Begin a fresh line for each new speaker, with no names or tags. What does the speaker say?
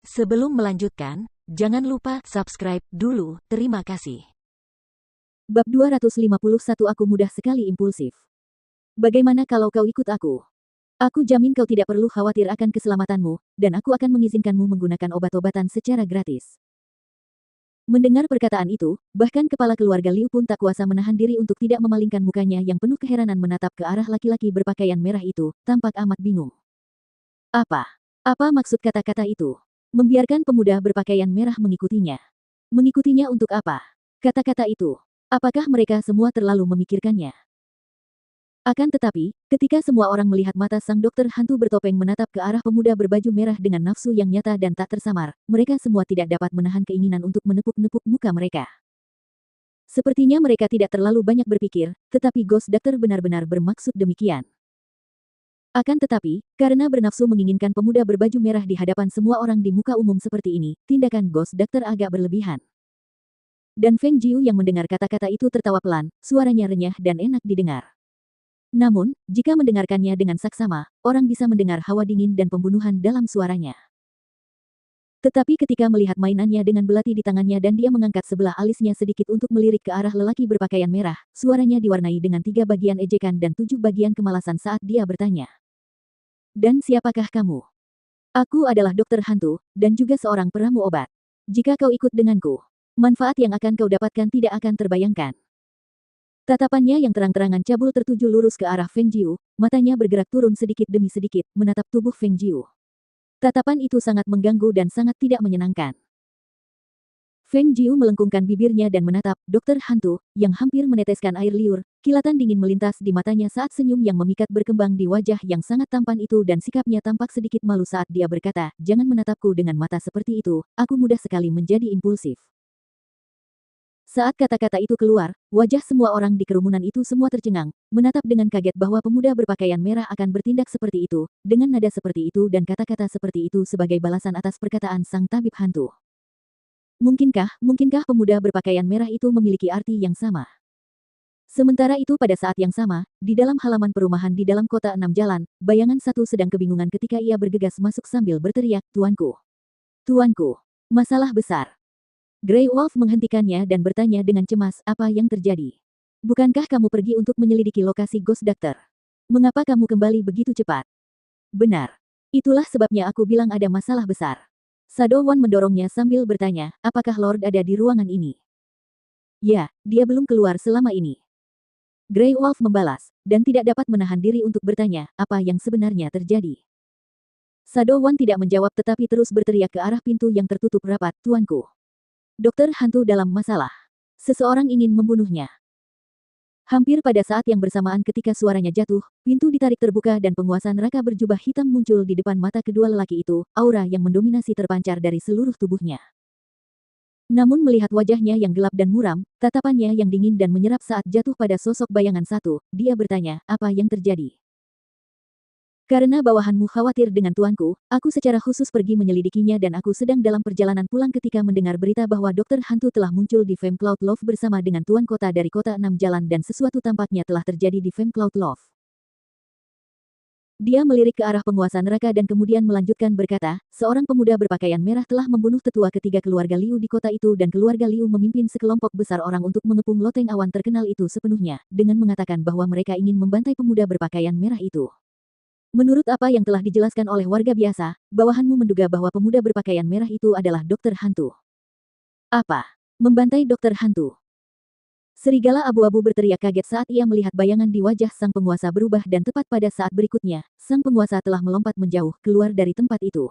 Sebelum melanjutkan, jangan lupa subscribe dulu. Terima kasih.
Bab 251. Aku mudah sekali impulsif. Bagaimana kalau kau ikut aku? Aku jamin kau tidak perlu khawatir akan keselamatanmu, dan aku akan mengizinkanmu menggunakan obat-obatan secara gratis. Mendengar perkataan itu, bahkan kepala keluarga Liu pun tak kuasa menahan diri untuk tidak memalingkan mukanya yang penuh keheranan menatap ke arah laki-laki berpakaian merah itu, tampak amat bingung. Apa? Apa maksud kata-kata itu? Membiarkan pemuda berpakaian merah mengikutinya. Mengikutinya untuk apa? Kata-kata itu. Apakah mereka semua terlalu memikirkannya? Akan tetapi, ketika semua orang melihat mata sang dokter hantu bertopeng menatap ke arah pemuda berbaju merah dengan nafsu yang nyata dan tak tersamar, mereka semua tidak dapat menahan keinginan untuk menepuk-nepuk muka mereka. Sepertinya mereka tidak terlalu banyak berpikir, tetapi Ghost Doctor benar-benar bermaksud demikian. Akan tetapi, karena bernafsu menginginkan pemuda berbaju merah di hadapan semua orang di muka umum seperti ini, tindakan Ghost Doctor agak berlebihan. Dan Feng Jiu yang mendengar kata-kata itu tertawa pelan, suaranya renyah dan enak didengar. Namun, jika mendengarkannya dengan saksama, orang bisa mendengar hawa dingin dan pembunuhan dalam suaranya. Tetapi ketika melihat mainannya dengan belati di tangannya dan dia mengangkat sebelah alisnya sedikit untuk melirik ke arah lelaki berpakaian merah, suaranya diwarnai dengan 3 bagian ejekan dan 7 bagian kemalasan saat dia bertanya. Dan siapakah kamu? Aku adalah dokter hantu, dan juga seorang peramu obat. Jika kau ikut denganku, manfaat yang akan kau dapatkan tidak akan terbayangkan. Tatapannya yang terang-terangan cabul tertuju lurus ke arah Feng Jiu, matanya bergerak turun sedikit demi sedikit, menatap tubuh Feng Jiu. Tatapan itu sangat mengganggu dan sangat tidak menyenangkan. Feng Jiu melengkungkan bibirnya dan menatap dokter hantu, yang hampir meneteskan air liur. Kilatan dingin melintas di matanya saat senyum yang memikat berkembang di wajah yang sangat tampan itu dan sikapnya tampak sedikit malu saat dia berkata, "Jangan menatapku dengan mata seperti itu, aku mudah sekali menjadi impulsif." Saat kata-kata itu keluar, wajah semua orang di kerumunan itu semua tercengang, menatap dengan kaget bahwa pemuda berpakaian merah akan bertindak seperti itu, dengan nada seperti itu dan kata-kata seperti itu sebagai balasan atas perkataan sang tabib hantu. Mungkinkah pemuda berpakaian merah itu memiliki arti yang sama? Sementara itu pada saat yang sama, di dalam halaman perumahan di dalam kota 6 jalan, bayangan satu sedang kebingungan ketika ia bergegas masuk sambil berteriak, "Tuanku! Tuanku! Masalah besar!" Grey Wolf menghentikannya dan bertanya dengan cemas, "Apa yang terjadi? Bukankah kamu pergi untuk menyelidiki lokasi Ghost Doctor? Mengapa kamu kembali begitu cepat?" "Benar. Itulah sebabnya aku bilang ada masalah besar." Sadowan mendorongnya sambil bertanya, "Apakah Lord ada di ruangan ini?" "Ya, dia belum keluar selama ini." Grey Wolf membalas, dan tidak dapat menahan diri untuk bertanya, apa yang sebenarnya terjadi. Sadowan tidak menjawab tetapi terus berteriak ke arah pintu yang tertutup rapat, "Tuanku! Dokter hantu dalam masalah. Seseorang ingin membunuhnya." Hampir pada saat yang bersamaan ketika suaranya jatuh, pintu ditarik terbuka dan penguasa neraka berjubah hitam muncul di depan mata kedua lelaki itu, aura yang mendominasi terpancar dari seluruh tubuhnya. Namun melihat wajahnya yang gelap dan muram, tatapannya yang dingin dan menyerap saat jatuh pada sosok bayangan satu, dia bertanya, "Apa yang terjadi?" "Karena bawahanmu khawatir dengan tuanku, aku secara khusus pergi menyelidikinya dan aku sedang dalam perjalanan pulang ketika mendengar berita bahwa dokter hantu telah muncul di Fame Cloud Love bersama dengan tuan kota dari kota 6 jalan dan sesuatu tampaknya telah terjadi di Fame Cloud Love." Dia melirik ke arah penguasa neraka dan kemudian melanjutkan berkata, "Seorang pemuda berpakaian merah telah membunuh tetua ketiga keluarga Liu di kota itu dan keluarga Liu memimpin sekelompok besar orang untuk mengepung loteng awan terkenal itu sepenuhnya, dengan mengatakan bahwa mereka ingin membantai pemuda berpakaian merah itu. Menurut apa yang telah dijelaskan oleh warga biasa, bawahanmu menduga bahwa pemuda berpakaian merah itu adalah dokter hantu." "Apa? Membantai dokter hantu?" Serigala abu-abu berteriak kaget saat ia melihat bayangan di wajah sang penguasa berubah dan tepat pada saat berikutnya, sang penguasa telah melompat menjauh keluar dari tempat itu.